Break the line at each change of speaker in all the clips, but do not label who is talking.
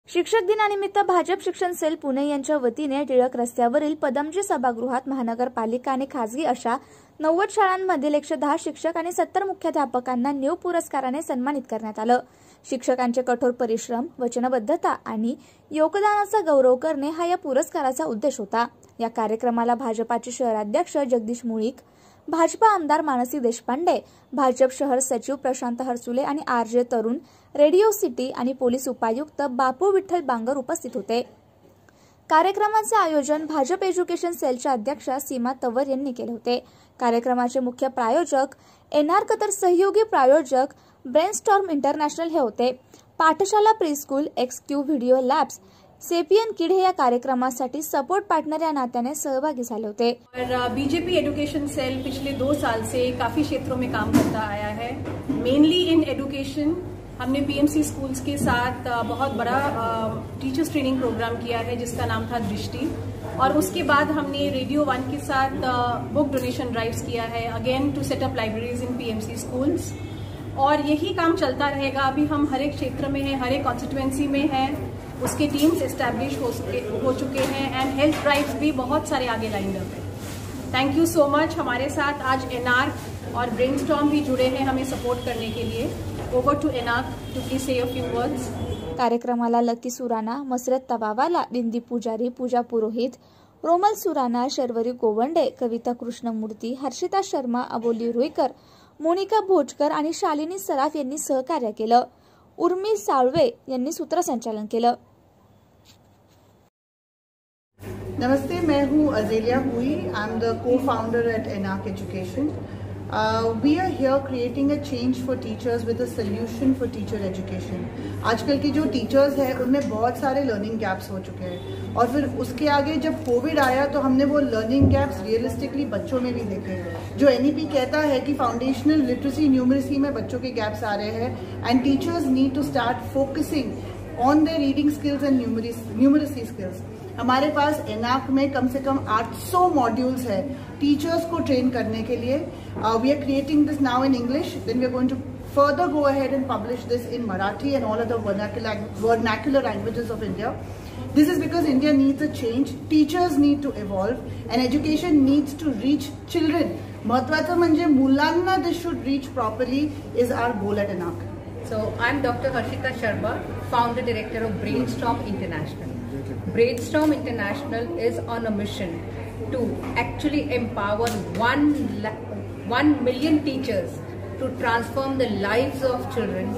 शिक्षक दिनानिमित्त भाजप शिक्षण सेल पुणे यांच्या वतीने टिळक रस्त्यावरील पदमजी सभागृहात महानगरपालिका आणि खासगी अशा 90 शाळांमधील 110 शिक्षक आणि 70 मुख्याध्यापकांना न्यू पुरस्काराने सन्मानित करण्यात आलं। शिक्षकांचे कठोर परिश्रम, वचनबद्धता आणि योगदानाचा गौरव करणे हा या पुरस्काराचा उद्देश होता। या कार्यक्रमाला भाजपाचे शहराध्यक्ष जगदीश मुळीक, भाजपा आमदार मानसी देशपांडे, भाजप शहर सचिव प्रशांत हरसुले आणि आरजे तरुण, रेडिओ सिटी आणि पोलीस उपायुक्त बापू विठ्ठल बांगर उपस्थित होते। कार्यक्रमाचे आयोजन भाजप एज्युकेशन सेलच्या अध्यक्षा सीमा तवर यांनी केले होते। कार्यक्रमाचे मुख्य प्रायोजक एनआर तर सहयोगी प्रायोजक ब्रेनस्टॉर्म इंटरनॅशनल हे होते। Pathshala preschool, XQ video labs, Sapien kid हे या कार्यक्रमासाठी सपोर्ट पार्टनर या नात्याने सहभागी झाले होते।
और बीजेपी एजुकेशन सेल पिछले 2 साल से काफी क्षेत्रों में काम करता आया है। मेनली इन एजुकेशन हमने पीएमसी स्कूल्स के साथ बहुत बड़ा टीचर्स ट्रेनिंग प्रोग्राम किया है जिसका नाम था दृष्टि, और उसके बाद हमने रेडियो 1 के साथ बुक डोनेशन ड्राइव्स किया है again to set up libraries in PMC schools, और यही काम चलता रहेगा। अभी हम हर एक क्षेत्र में हैं, हर एक कॉन्स्टिट्यूएंसी में हैं, उसके टीम्स एस्टैब्लिश हो चुके हैं एंड हेल्थ ड्राइव्स भी बहुत सारे आगे लाइंड अप है। Thank you so much. हमारे साथ आज एनआर और ब्रेनस्टॉर्म भी जुड़े हैं हमें सपोर्ट करने के लिए। Over to NR to please say a few words.
कार्यक्रमाला लकी सुराना, मसरत तवावाला, बिंदी पुजारी, पूजा पुरोहित, रोमल सुराना, शर्वरी गोवंडे, कविता कृष्णमूर्ती, हर्षिता शर्मा, अबोली रुईकर, मोनिका भोजकर आणि शालिनी सराफ यांनी सहकार्य केलं। उर्मी साळवे यांनी सूत्रसंचालन केलं।
नमस्ते, मैं हूँ अजेलिया हुई। I am the co-founder at ENAC Education. We are here creating a change for teachers with a solution for teacher education. आजकल की जो टीचर्स हैं उनमें बहुत सारे लर्निंग गैप्स हो चुके हैं, और फिर उसके आगे जब कोविड आया तो हमने वो लर्निंग गैप्स रियलिस्टिकली बच्चों में भी देखे। जो एनईपी कहता है कि फाउंडेशनल लिटरेसी न्यूमरेसी में बच्चों के गैप्स आ रहे हैं and teachers need to start focusing on their reading skills and numeracy skills. हमारे पास एनाक में कम से कम 800 मॉड्यूल्स है टीचर्स को ट्रेन करने के लिए। We are creating this now in English, then we are going to further go ahead and publish this in Marathi and all other vernacular languages of India. This is because India needs a change, teachers need to evolve, and education needs to reach children. महत्वाचं म्हणजे मुलांना this should reach properly is our goal at ENAC.
So I'm Dr. Harshita Sharma, founder director of Brainstorm International. Brainstorm International is on a mission to actually empower 1 million teachers to transform the lives of children,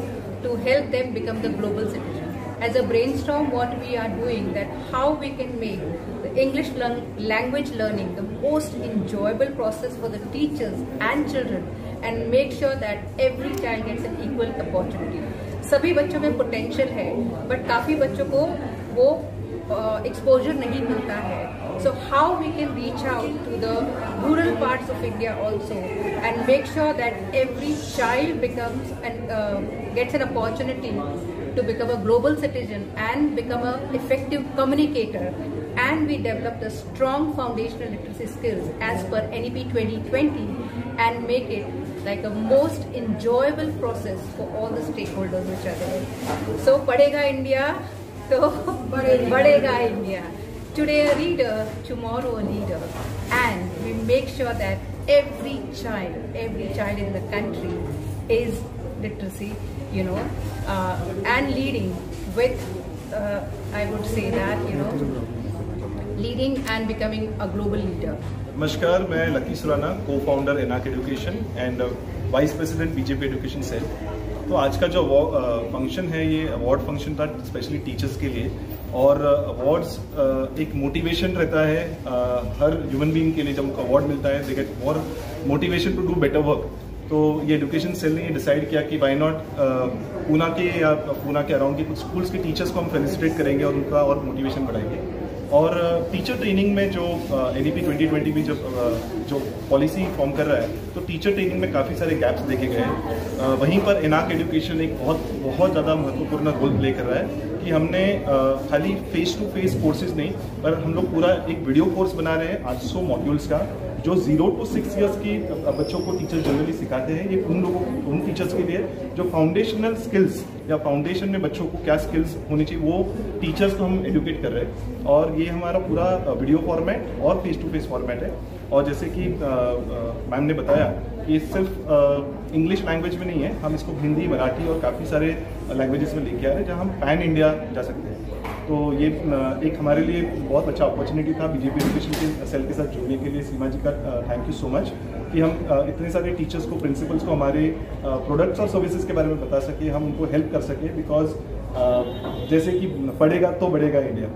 to help them become the global citizen. As a brainstorm, what we are doing, that how we can make the English language learning the most enjoyable process for the teachers and children, and make sure that every child gets an equal opportunity. सभी बच्चों में potential है, but काफ़ी बच्चों को वो exposure नहीं मिलता है। So how we can reach out to the rural parts of India also and make sure that every child becomes and gets an opportunity to become a global citizen and become an effective communicator, and we develop the strong foundational literacy skills as per NEP 2020 and make it like a most enjoyable process for all the stakeholders which are there. So Padhega India, to Badhega India. Today a reader, tomorrow a leader, and we make sure that every child in the country is literacy, and leading with, I would say that, leading and becoming a global leader.
नमस्कार, मैं Lucky Surana, co-founder ENAC Education and vice president BJP education cell. तो आज का जो function है ये award function था specially teachers के लिए, और अवार्ड्स एक मोटिवेशन रहता है हर ह्यूमन बीइंग के लिए। जब उनको अवार्ड मिलता है they get more motivation to do better work. तो ये एजुकेशन सेल ने डिसाइड किया कि वाई नॉट पूना के अराउंड के कुछ स्कूल्स के टीचर्स को हम फेलिसिटेट करेंगे और उनका और मोटिवेशन बढ़ाएंगे। और टीचर ट्रेनिंग में जो NEP 2020 में जो पॉलिसी फॉर्म कर रहा है, तो टीचर ट्रेनिंग में काफ़ी सारे गैप्स देखे गए हैं। वहीं पर ENAC एजुकेशन एक बहुत ज़्यादा महत्वपूर्ण रोल प्ले कर रहा है कि हमने खाली फेस टू फेस कोर्सेज नहीं, पर हम लोग पूरा एक वीडियो कोर्स बना रहे हैं 800 मॉड्यूल्स का, जो 0 to 6 ईयर्स की बच्चों को टीचर जनरली सिखाते हैं। ये उन टीचर्स के लिए जो फाउंडेशनल स्किल्स या फाउंडेशन में बच्चों को क्या स्किल्स होनी चाहिए, वो टीचर्स को हम एडुकेट कर रहे हैं। और ये हमारा पूरा वीडियो फॉर्मेट और फेस टू फेस फॉर्मेट है। और जैसे कि मैम ने बताया, ये सिर्फ इंग्लिश लैंग्वेज में नहीं है, हम इसको हिंदी, मराठी और काफ़ी सारे लैंग्वेजेस में लेके आ रहे हैं, जहाँ हम पैन इंडिया जा सकते हैं। तो ये एक हमारे लिए बहुत अच्छा अपॉर्चुनिटी था बीजेपी एजुकेशन के सेल के साथ जुड़ने के लिए। सीमा जी का थैंक यू सो मच कि हम इतने सारे टीचर्स को, प्रिंसिपल्स को हमारे प्रोडक्ट्स और सर्विसेज के बारे में बता सके, हम उनको हेल्प कर सके। बिकॉज जैसे कि पढ़ेगा तो बढ़ेगा इंडिया।